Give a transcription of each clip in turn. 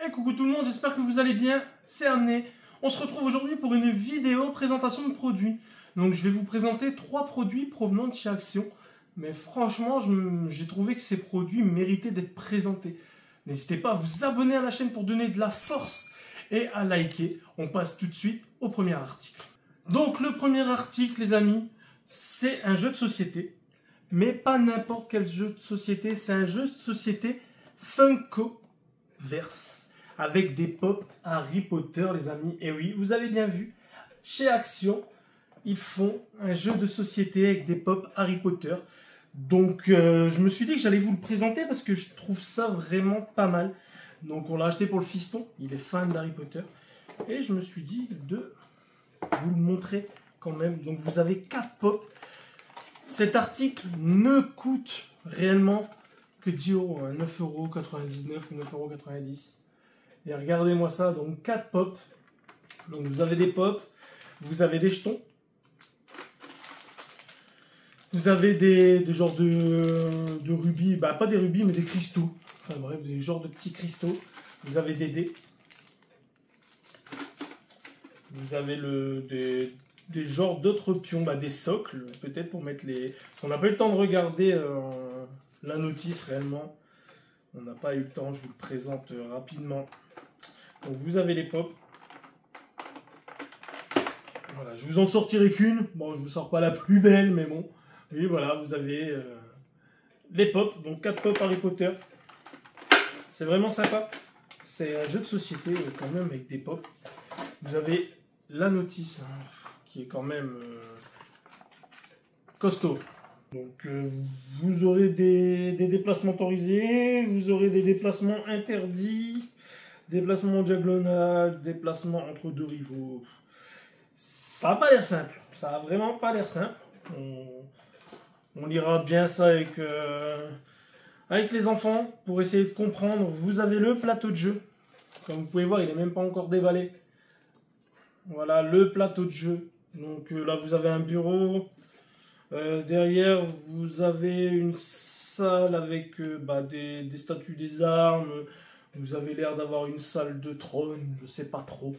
Hey, coucou tout le monde, j'espère que vous allez bien, c'est Amné. On se retrouve aujourd'hui pour une vidéo présentation de produits. Donc je vais vous présenter 3 produits provenant de chez Action. Mais franchement, j'ai trouvé que ces produits méritaient d'être présentés. N'hésitez pas à vous abonner à la chaîne pour donner de la force et à liker. On passe tout de suite au premier article. Donc le premier article, les amis, c'est un jeu de société. Mais pas n'importe quel jeu de société, c'est un jeu de société Funkoverse. Avec des pop Harry Potter, les amis. Et oui, vous avez bien vu, chez Action, ils font un jeu de société avec des pop Harry Potter. Donc, je me suis dit que j'allais vous le présenter parce que je trouve ça vraiment pas mal. Donc, on l'a acheté pour le fiston. Il est fan d'Harry Potter. Et je me suis dit de vous le montrer quand même. Donc, vous avez 4 pop. Cet article ne coûte réellement que 10 €, 9,99 € ou 9,90 €. Et regardez-moi ça, donc 4 pop. Donc vous avez des pop, vous avez des jetons. Vous avez des genres de rubis, bah pas des rubis mais des cristaux. Enfin bref, des genres de petits cristaux. Vous avez des dés. Vous avez des genres d'autres pions, bah des socles, peut-être pour mettre les... On n'a pas eu le temps de regarder la notice réellement. On n'a pas eu le temps, je vous le présente rapidement. Donc vous avez les pop. Voilà, je vous en sortirai qu'une. Bon, je vous sors pas la plus belle, mais bon. Oui, voilà, vous avez les pop. Donc 4 pop Harry Potter. C'est vraiment sympa. C'est un jeu de société quand même avec des pop. Vous avez la notice qui est quand même costaud. Donc vous aurez des déplacements autorisés, vous aurez des déplacements interdits, déplacements diagonal, déplacements entre deux rivaux. Ça n'a pas l'air simple, ça a vraiment pas l'air simple. On lira bien ça avec les enfants pour essayer de comprendre. Vous avez le plateau de jeu, comme vous pouvez voir il n'est même pas encore déballé. Voilà le plateau de jeu, donc là vous avez un bureau. Derrière, vous avez une salle avec des statues des armes. Vous avez l'air d'avoir une salle de trône, je sais pas trop.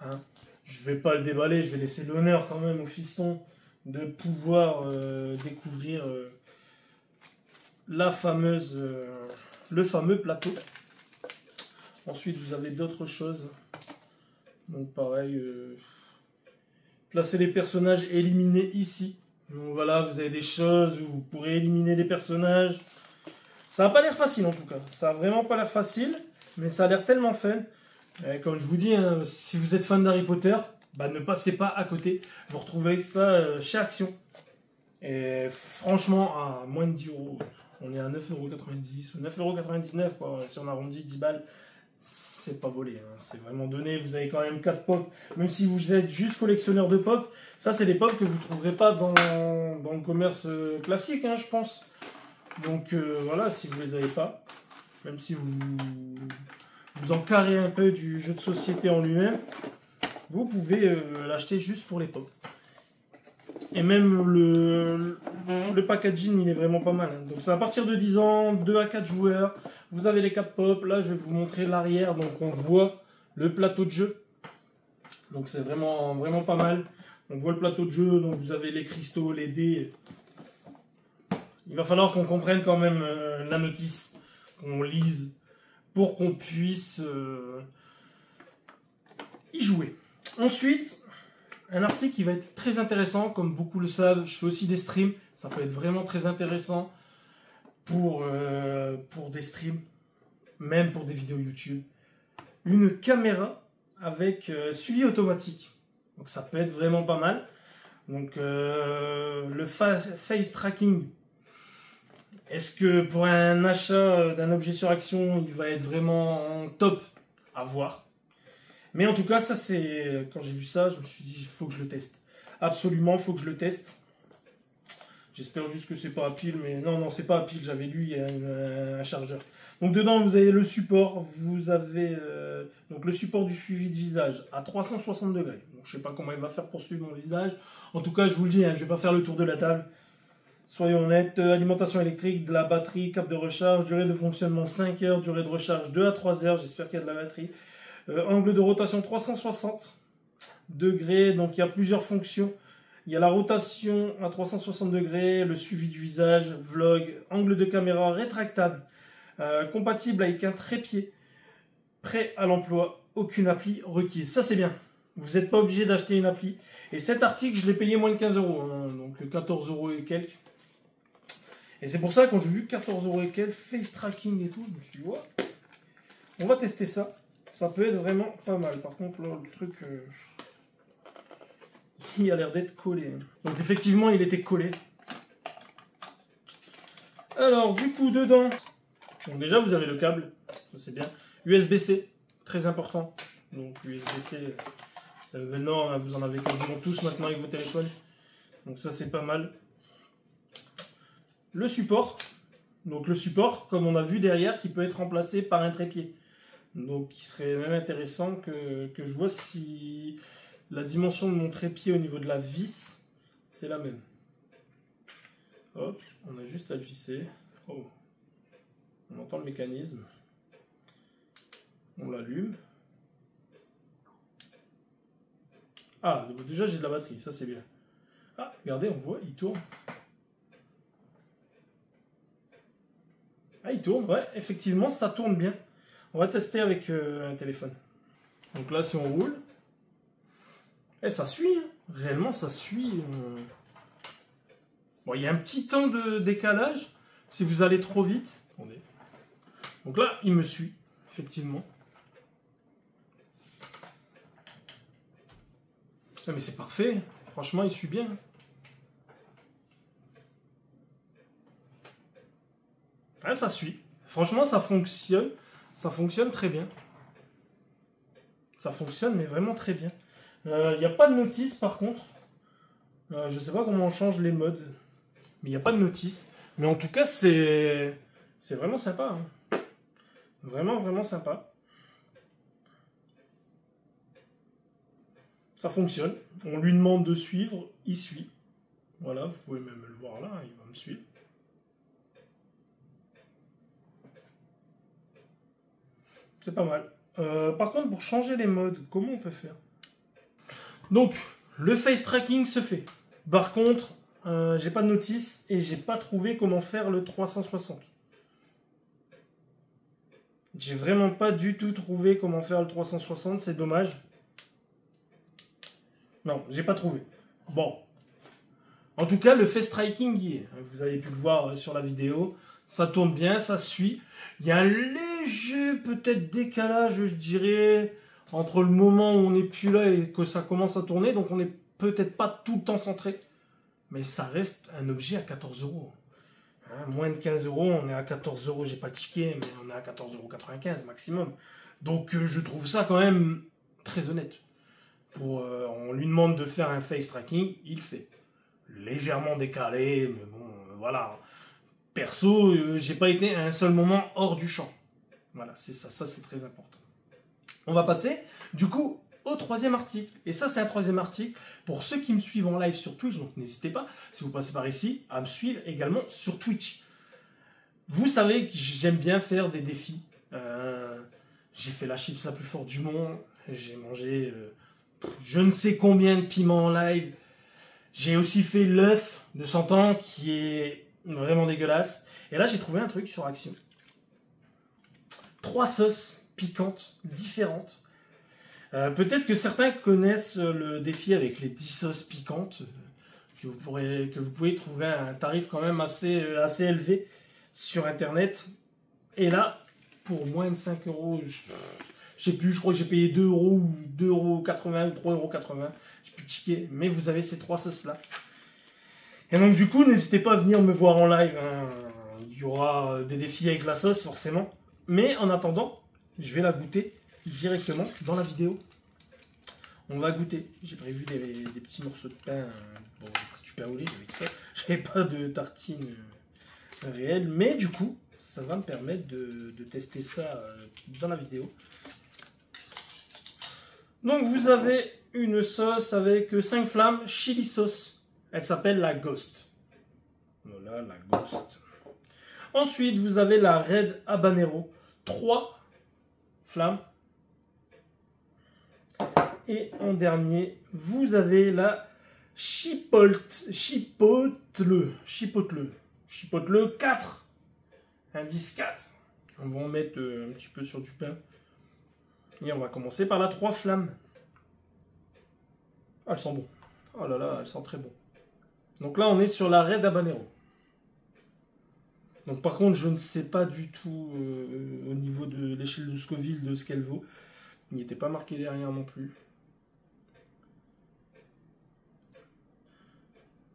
Hein. Je vais pas le déballer, je vais laisser l'honneur quand même au fiston de pouvoir découvrir le fameux plateau. Ensuite, vous avez d'autres choses. Donc pareil, placer les personnages éliminés ici. Donc voilà, vous avez des choses où vous pourrez éliminer les personnages. Ça n'a pas l'air facile en tout cas. Ça n'a vraiment pas l'air facile, mais ça a l'air tellement fun. Comme je vous dis, hein, si vous êtes fan d'Harry Potter, bah, ne passez pas à côté. Vous retrouvez ça chez Action. Et franchement, à moins de 10 €, on est à 9,90 € ou 9,99 € quoi. Si on arrondit 10 balles, c'est pas volé, hein. C'est vraiment donné. Vous avez quand même 4 pop, même si vous êtes juste collectionneur de pop. Ça, c'est des pop que vous ne trouverez pas dans le commerce classique, hein, je pense. Donc voilà, si vous les avez pas, même si vous en carrez un peu du jeu de société en lui-même, vous pouvez l'acheter juste pour les pop. Et même le packaging, il est vraiment pas mal. Hein. Donc c'est à partir de 10 ans, 2 à 4 joueurs. Vous avez les 4 pop. Là, je vais vous montrer l'arrière. Donc on voit le plateau de jeu. Donc c'est vraiment, vraiment pas mal. On voit le plateau de jeu. Donc vous avez les cristaux, les dés. Il va falloir qu'on comprenne quand même la notice, qu'on lise, pour qu'on puisse y jouer. Ensuite... un article qui va être très intéressant, comme beaucoup le savent, je fais aussi des streams, ça peut être vraiment très intéressant pour des streams, même pour des vidéos YouTube. Une caméra avec suivi automatique, donc ça peut être vraiment pas mal. Donc le face tracking, est-ce que pour un achat d'un objet sur Action, il va être vraiment top à voir. Mais en tout cas, ça c'est... quand j'ai vu ça, je me suis dit, il faut que je le teste. Absolument, il faut que je le teste. J'espère juste que c'est pas à pile, mais non, c'est pas à pile, j'avais lu, il y a un chargeur. Donc dedans, vous avez le support, vous avez donc le support du suivi de visage à 360 degrés. Donc, je sais pas comment il va faire pour suivre mon visage. En tout cas, je vous le dis, hein, je vais pas faire le tour de la table. Soyons honnêtes, alimentation électrique, de la batterie, câble de recharge, durée de fonctionnement 5 heures, durée de recharge 2 à 3 heures, j'espère qu'il y a de la batterie. Angle de rotation 360 degrés, donc il y a plusieurs fonctions. Il y a la rotation à 360 degrés, le suivi du visage, vlog, angle de caméra rétractable, compatible avec un trépied, prêt à l'emploi, aucune appli requise. Ça c'est bien, vous n'êtes pas obligé d'acheter une appli. Et cet article, je l'ai payé moins de 15 euros, hein, donc 14 euros et quelques. Et c'est pour ça, quand j'ai vu 14 euros et quelques, face tracking et tout, je me suis dit, ouais, on va tester ça. Ça peut être vraiment pas mal. Par contre, là, le truc, il a l'air d'être collé. Donc effectivement, il était collé. Alors, du coup, dedans, donc déjà, vous avez le câble, ça c'est bien. USB-C, très important. Donc USB-C, maintenant, vous en avez quasiment tous maintenant avec vos téléphones. Donc ça, c'est pas mal. Le support, donc le support, comme on a vu derrière, qui peut être remplacé par un trépied. Donc il serait même intéressant que je vois si la dimension de mon trépied au niveau de la vis, c'est la même. Hop, on a juste à le visser. Oh. On entend le mécanisme. On l'allume. Ah, déjà j'ai de la batterie, ça c'est bien. Ah, regardez, on voit, il tourne. Ah, il tourne, ouais, effectivement, ça tourne bien. On va tester avec un téléphone. Donc là, si on roule, et ça suit, hein. Réellement, ça suit. Bon, il y a un petit temps de décalage si vous allez trop vite. Attendez. Donc là, il me suit, effectivement. Ah, mais c'est parfait, franchement, il suit bien. Ah, ça suit. Franchement, ça fonctionne. Ça fonctionne très bien. Ça fonctionne, mais vraiment très bien. Il n'y a pas de notice, par contre. Je ne sais pas comment on change les modes. Mais il n'y a pas de notice. Mais en tout cas, c'est vraiment sympa. Hein. Vraiment, vraiment sympa. Ça fonctionne. On lui demande de suivre. Il suit. Voilà, vous pouvez même le voir là. Il va me suivre. C'est pas mal. Par contre, pour changer les modes, comment on peut faire? Donc, le face tracking se fait. Par contre, j'ai pas de notice et j'ai pas trouvé comment faire le 360. J'ai vraiment pas du tout trouvé comment faire le 360, c'est dommage. Non, j'ai pas trouvé. Bon. En tout cas, le face tracking y est. Vous avez pu le voir sur la vidéo. Ça tourne bien, ça suit. Il y a un léger peut-être décalage, je dirais, entre le moment où on n'est plus là et que ça commence à tourner. Donc on n'est peut-être pas tout le temps centré. Mais ça reste un objet à 14 euros. Hein, moins de 15 euros, on est à 14 euros. J'ai pas le ticket, mais on est à 14,95 € maximum. Donc je trouve ça quand même très honnête. On lui demande de faire un face tracking, il fait. Légèrement décalé, mais bon, voilà. Perso, j'ai pas été à un seul moment hors du champ. Voilà, c'est ça, c'est très important. On va passer, du coup, au troisième article. Et ça, c'est un troisième article pour ceux qui me suivent en live sur Twitch, donc n'hésitez pas, si vous passez par ici, à me suivre également sur Twitch. Vous savez que j'aime bien faire des défis. J'ai fait la chips la plus forte du monde, j'ai mangé je ne sais combien de piments en live. J'ai aussi fait l'œuf de 100 ans qui est vraiment dégueulasse. Et là, j'ai trouvé un truc sur Action. 3 sauces piquantes différentes. Peut-être que certains connaissent le défi avec les 10 sauces piquantes que vous pouvez trouver à un tarif quand même assez élevé sur Internet. Et là, pour moins de 5 euros, je sais plus, je crois que j'ai payé 2 euros ou 2,80 € ou 3,80 €. J'ai plus de ticket, mais vous avez ces 3 sauces là. Et donc du coup, n'hésitez pas à venir me voir en live. Hein. Il y aura des défis avec la sauce forcément. Mais en attendant, je vais la goûter directement dans la vidéo. On va goûter. J'ai prévu des petits morceaux de pain. Bon, j'ai pris du pain au lait avec ça. J'avais pas de tartine réelle. Mais du coup, ça va me permettre de tester ça dans la vidéo. Donc vous avez une sauce avec 5 flammes, chili sauce. Elle s'appelle la Ghost. Voilà la Ghost. Ensuite, vous avez la Red Habanero. 3 flammes. Et en dernier, vous avez la Chipotle 4. Indice 4. On va en mettre un petit peu sur du pain. Et on va commencer par la 3 flammes. Ah, elle sent bon. Oh là là, elle sent très bon. Donc là, on est sur la Red Habanero. Donc par contre, je ne sais pas du tout au niveau de l'échelle de Scoville de ce qu'elle vaut. Il n'était pas marqué derrière non plus.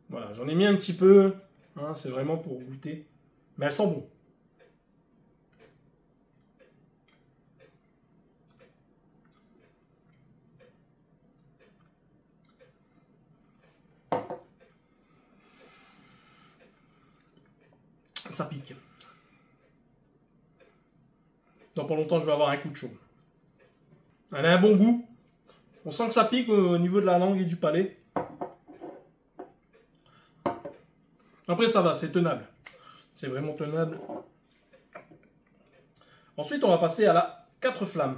Voilà, j'en ai mis un petit peu. Hein, c'est vraiment pour goûter. Mais elle sent bon. Ça pique. Dans pas longtemps, je vais avoir un coup de chaud. Elle a un bon goût. On sent que ça pique au niveau de la langue et du palais. Après, ça va, c'est tenable. C'est vraiment tenable. Ensuite, on va passer à la 4 flammes.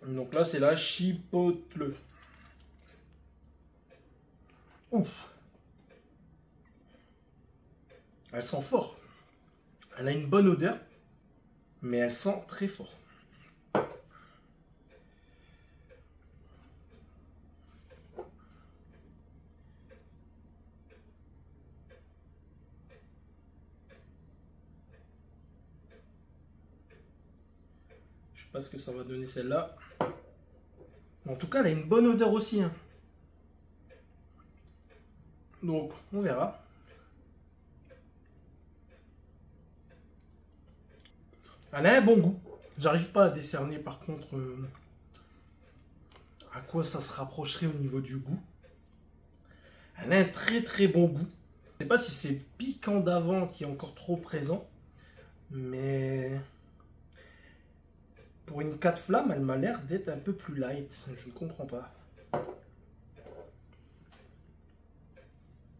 Donc là, c'est la Chipotle. Ouf. Elle sent fort. Elle a une bonne odeur, mais elle sent très fort. Je sais pas ce que ça va donner celle-là. En tout cas, elle a une bonne odeur aussi. Hein. Donc, on verra. Elle a un bon goût. J'arrive pas à décerner par contre à quoi ça se rapprocherait au niveau du goût. Elle a un très très bon goût. Je sais pas si c'est piquant d'avant qui est encore trop présent. Mais pour une 4 flammes, elle m'a l'air d'être un peu plus light. Je ne comprends pas.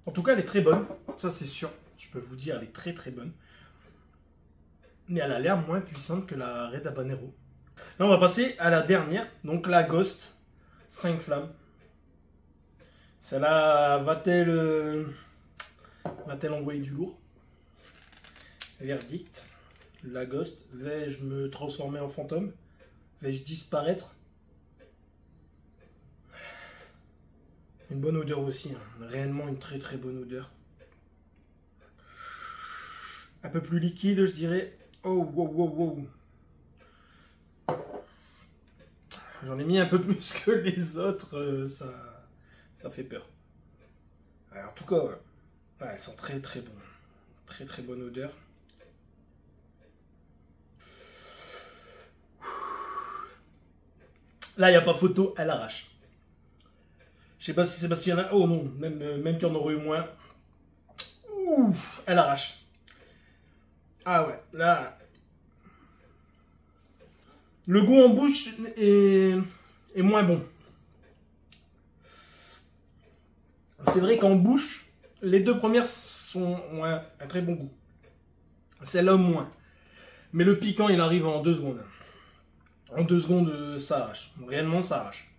En tout cas, elle est très bonne. Ça, c'est sûr. Je peux vous dire, elle est très très bonne. Mais elle a l'air moins puissante que la Red Habanero. Là, on va passer à la dernière. Donc, la Ghost. 5 flammes. Celle-là, va-t-elle envoyer du lourd? Verdict. La Ghost. Vais-je me transformer en fantôme? Vais-je disparaître? Une bonne odeur aussi. Hein. Réellement une très très bonne odeur. Un peu plus liquide, je dirais. Oh, wow, wow, wow. J'en ai mis un peu plus que les autres. Ça fait peur. Alors, en tout cas, ouais, elles sont très très bonnes. Très très bonne odeur. Là, il n'y a pas photo, elle arrache. Je sais pas si c'est parce qu'il y en a... Oh non, même qu'il y en aurait eu moins. Ouf, elle arrache. Ah ouais, là... Le goût en bouche est moins bon. C'est vrai qu'en bouche, les deux premières ont un très bon goût. Celle-là moins. Mais le piquant, il arrive en 2 secondes. En 2 secondes, ça arrache. Réellement, ça arrache.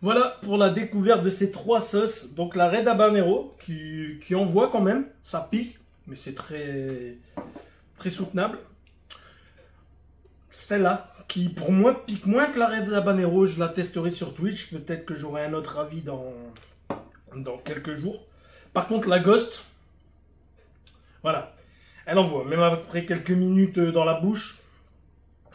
Voilà pour la découverte de ces 3 sauces. Donc la Red Habanero, qui envoie quand même. Ça pique, mais c'est très, très soutenable. Celle-là, qui pour moi pique moins que la Red Habanero, je la testerai sur Twitch. Peut-être que j'aurai un autre avis dans quelques jours. Par contre, la Ghost, voilà, elle envoie. Même après quelques minutes dans la bouche,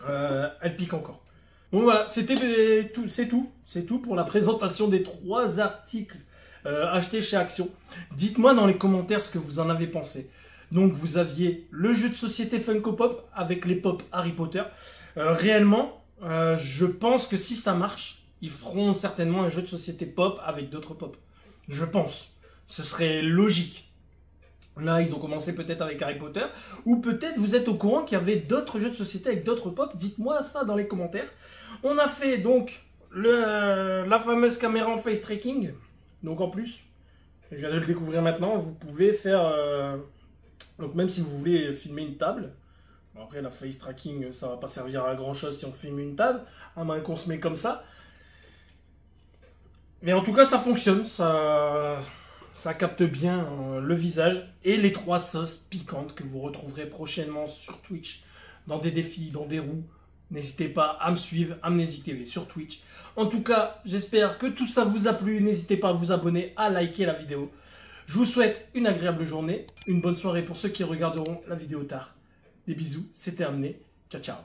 elle pique encore. Donc voilà, c'est tout pour la présentation des 3 articles achetés chez Action. Dites-moi dans les commentaires ce que vous en avez pensé. Donc vous aviez le jeu de société Funko Pop avec les pop Harry Potter. Réellement, je pense que si ça marche, ils feront certainement un jeu de société pop avec d'autres pop. Je pense. Ce serait logique. Là, ils ont commencé peut-être avec Harry Potter. Ou peut-être vous êtes au courant qu'il y avait d'autres jeux de société avec d'autres pop. Dites-moi ça dans les commentaires. On a fait donc la fameuse caméra en face tracking. Donc en plus, je viens de le découvrir maintenant, vous pouvez faire... donc même si vous voulez filmer une table, bon, après la face tracking ça va pas servir à grand chose si on filme une table, à moins qu'on se met comme ça. Mais en tout cas ça fonctionne, ça capte bien le visage et les 3 sauces piquantes que vous retrouverez prochainement sur Twitch, dans des défis, dans des roues. N'hésitez pas à me suivre, à Amnésie TV sur Twitch. En tout cas, j'espère que tout ça vous a plu. N'hésitez pas à vous abonner, à liker la vidéo. Je vous souhaite une agréable journée, une bonne soirée pour ceux qui regarderont la vidéo tard. Des bisous, c'était Amné. Ciao, ciao.